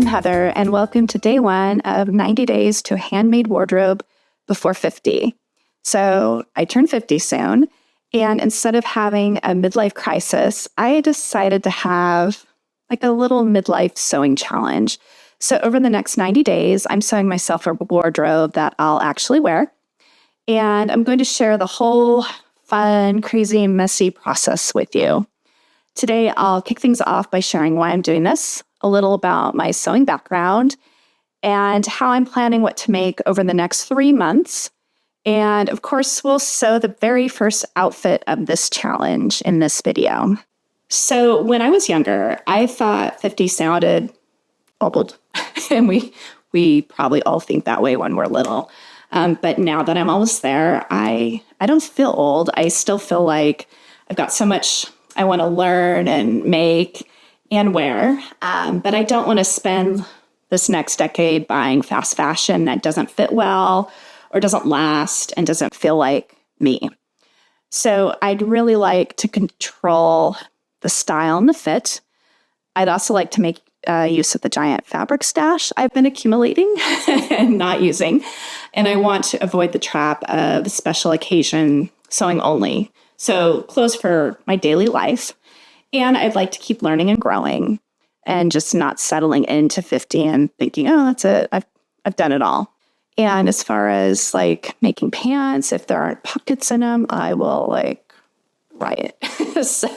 Heather, and welcome to day one of 90 Days to a Handmade Wardrobe Before 50. So I turned 50 soon, and instead of having a midlife crisis, I decided to have like a little midlife sewing challenge. So over the next 90 days, I'm sewing myself a wardrobe that I'll actually wear, and I'm going to share the whole fun, crazy, messy process with you. Today, I'll kick things off by sharing why I'm doing this, a little about my sewing background, and how I'm planning what to make over the next 3 months. And of course, we'll sew the very first outfit of this challenge in this video. So when I was younger, I thought 50 sounded old. And we probably all think that way when we're little. But now that I'm almost there, I don't feel old. I still feel like I've got so much I want to learn and make and wear. But I don't want to spend this next decade buying fast fashion that doesn't fit well or doesn't last and doesn't feel like me. So I'd really like to control the style and the fit. I'd also like to make use of the giant fabric stash I've been accumulating and not using. And I want to avoid the trap of special occasion sewing only. So clothes for my daily life. And I'd like to keep learning and growing and just not settling into 50 and thinking, oh, that's it. I've done it all. And as far as like making pants, if there aren't pockets in them, I will like riot. So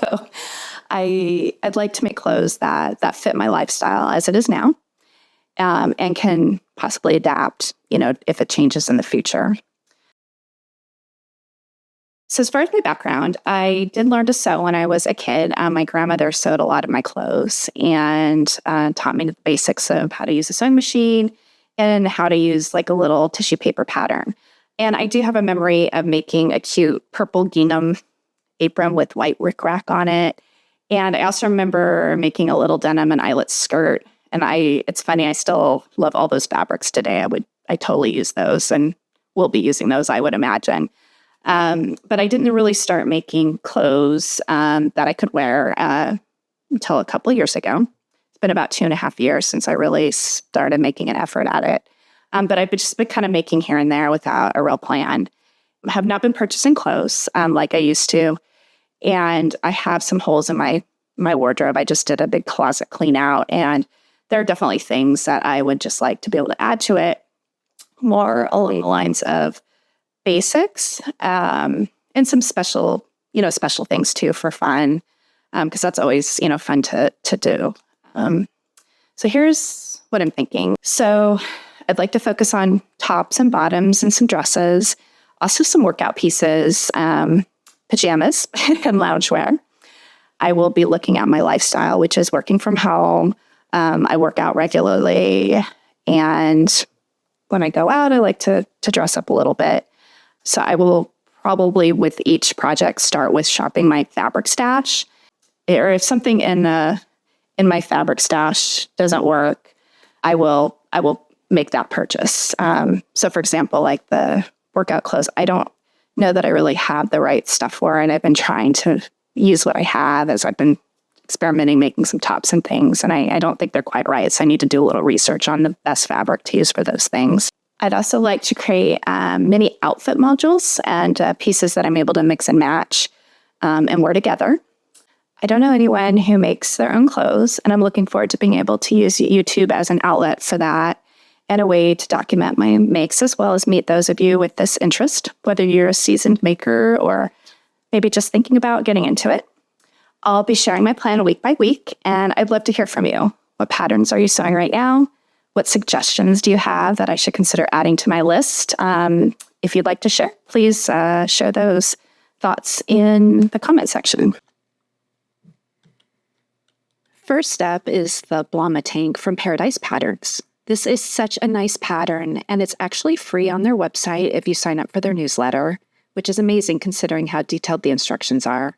I'd like to make clothes that fit my lifestyle as it is now, and can possibly adapt, if it changes in the future. So as far as my background, I did learn to sew when I was a kid. My grandmother sewed a lot of my clothes and taught me the basics of how to use a sewing machine and how to use like a little tissue paper pattern. And I do have a memory of making a cute purple gingham apron with white rickrack on it. And I also remember making a little denim and eyelet skirt. And it's funny, I still love all those fabrics today. I totally use those and will be using those, I would imagine. But I didn't really start making clothes that I could wear until a couple of years ago. It's been about 2.5 years since I really started making an effort at it. But I've just been kind of making here and there without a real plan. I have not been purchasing clothes like I used to. And I have some holes in my wardrobe. I just did a big closet clean out. And there are definitely things that I would just like to be able to add to it, more along the lines of basics, and some special things too for fun, because that's always, fun to do. So here's what I'm thinking. So I'd like to focus on tops and bottoms and some dresses, also some workout pieces, pajamas and loungewear. I will be looking at my lifestyle, which is working from home. I work out regularly, and when I go out, I like to dress up a little bit. So I will probably, with each project, start with shopping my fabric stash. Or if something in my fabric stash doesn't work, I will make that purchase. So for example, like the workout clothes, I don't know that I really have the right stuff for it. And I've been trying to use what I have as I've been experimenting, making some tops and things. And I don't think they're quite right. So I need to do a little research on the best fabric to use for those things. I'd also like to create mini outfit modules and pieces that I'm able to mix and match and wear together. I don't know anyone who makes their own clothes, and I'm looking forward to being able to use YouTube as an outlet for that and a way to document my makes, as well as meet those of you with this interest, whether you're a seasoned maker or maybe just thinking about getting into it. I'll be sharing my plan week by week, and I'd love to hear from you. What patterns are you sewing right now? What suggestions do you have that I should consider adding to my list? If you'd like to share, please share those thoughts in the comment section. First up is the Blomma tank from Paradise Patterns. This is such a nice pattern, and it's actually free on their website if you sign up for their newsletter, which is amazing considering how detailed the instructions are.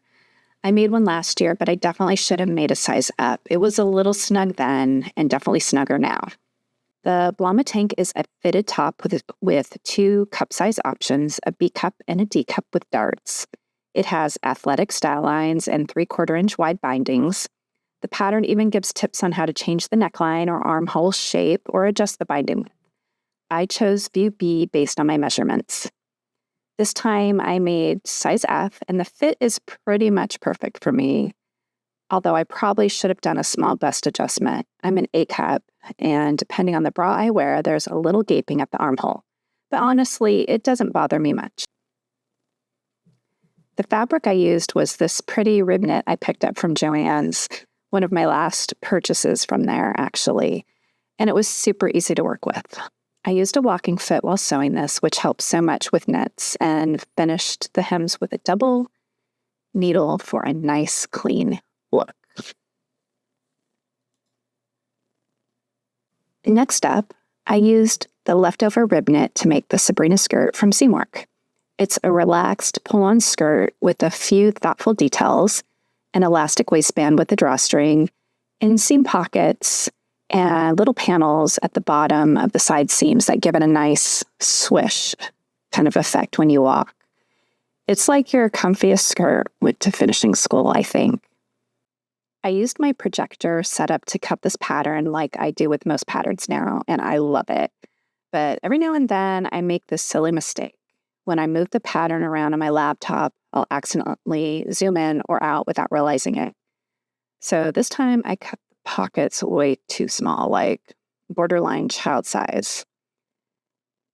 I made one last year, but I definitely should have made a size up. It was a little snug then, and definitely snugger now. The Blomma tank is a fitted top with 2 cup-size options, a B cup and a D cup with darts. It has athletic style lines and 3/4 inch wide bindings. The pattern even gives tips on how to change the neckline or armhole shape or adjust the binding width. I chose view B based on my measurements. This time I made size F, and the fit is pretty much perfect for me, although I probably should have done a small bust adjustment. I'm an A cup, and depending on the bra I wear, there's a little gaping at the armhole. But honestly, it doesn't bother me much. The fabric I used was this pretty rib knit I picked up from Joann's, one of my last purchases from there, actually, and it was super easy to work with. I used a walking foot while sewing this, which helps so much with knits, and finished the hems with a double needle for a nice, clean look. Next up, I used the leftover rib knit to make the Sabrina skirt from SEAMWORK. It's a relaxed pull-on skirt with a few thoughtful details, an elastic waistband with a drawstring, inseam pockets, and little panels at the bottom of the side seams that give it a nice swish kind of effect when you walk. It's like your comfiest skirt to finishing school, I think. I used my projector setup to cut this pattern like I do with most patterns now, and I love it. But every now and then I make this silly mistake. When I move the pattern around on my laptop, I'll accidentally zoom in or out without realizing it. So this time I cut the pockets way too small, like borderline child size.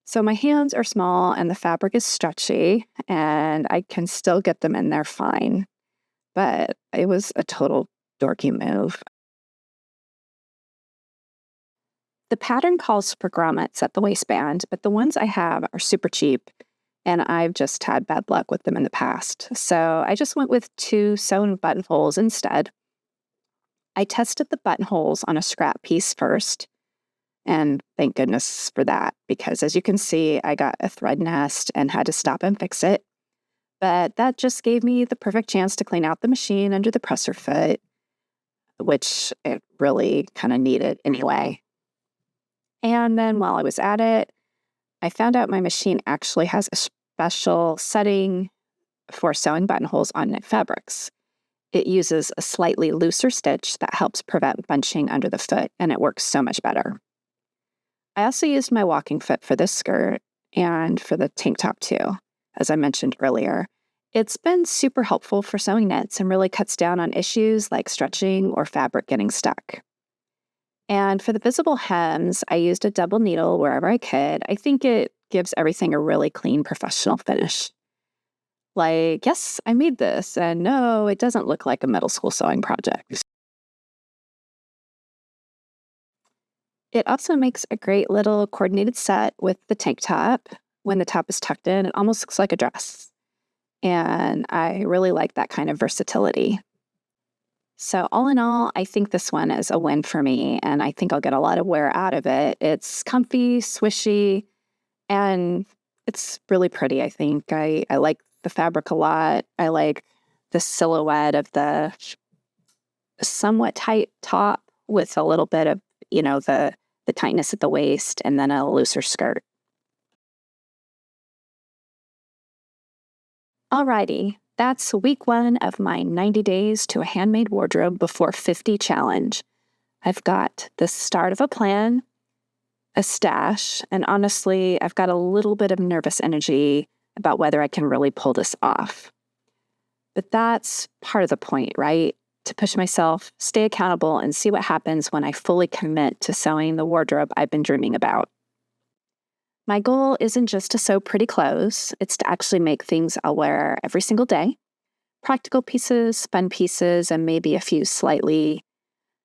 So my hands are small and the fabric is stretchy, and I can still get them in there fine. But it was a total dorky move. The pattern calls for grommets at the waistband, but the ones I have are super cheap, and I've just had bad luck with them in the past. So I just went with 2 sewn buttonholes instead. I tested the buttonholes on a scrap piece first, and thank goodness for that, because as you can see, I got a thread nest and had to stop and fix it. But that just gave me the perfect chance to clean out the machine under the presser foot, which it really kind of needed anyway. And then while I was at it, I found out my machine actually has a special setting for sewing buttonholes on knit fabrics. It uses a slightly looser stitch that helps prevent bunching under the foot, and it works so much better. I also used my walking foot for this skirt and for the tank top too, as I mentioned earlier. It's been super helpful for sewing knits and really cuts down on issues like stretching or fabric getting stuck. And for the visible hems, I used a double needle wherever I could. I think it gives everything a really clean, professional finish. Like, yes, I made this, and no, it doesn't look like a middle school sewing project. It also makes a great little coordinated set with the tank top. When the top is tucked in, it almost looks like a dress. And I really like that kind of versatility. So all in all, I think this one is a win for me, and I think I'll get a lot of wear out of it. It's comfy, swishy, and it's really pretty, I think. I like the fabric a lot. I like the silhouette of the somewhat tight top with a little bit of, the tightness at the waist and then a looser skirt. Alrighty, that's week 1 of my 90 days to a handmade wardrobe before 50 challenge. I've got the start of a plan, a stash, and honestly, I've got a little bit of nervous energy about whether I can really pull this off. But that's part of the point, right? To push myself, stay accountable, and see what happens when I fully commit to sewing the wardrobe I've been dreaming about. My goal isn't just to sew pretty clothes, it's to actually make things I'll wear every single day. Practical pieces, fun pieces, and maybe a few slightly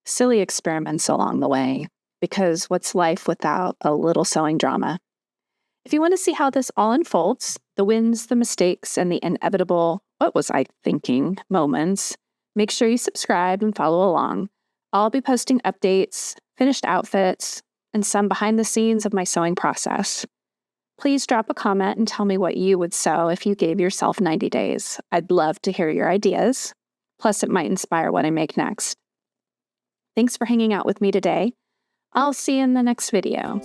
silly experiments along the way. Because what's life without a little sewing drama? If you want to see how this all unfolds, the wins, the mistakes, and the inevitable "what was I thinking" moments, make sure you subscribe and follow along. I'll be posting updates, finished outfits, and some behind the scenes of my sewing process. Please drop a comment and tell me what you would sew if you gave yourself 90 days. I'd love to hear your ideas. Plus, it might inspire what I make next. Thanks for hanging out with me today. I'll see you in the next video.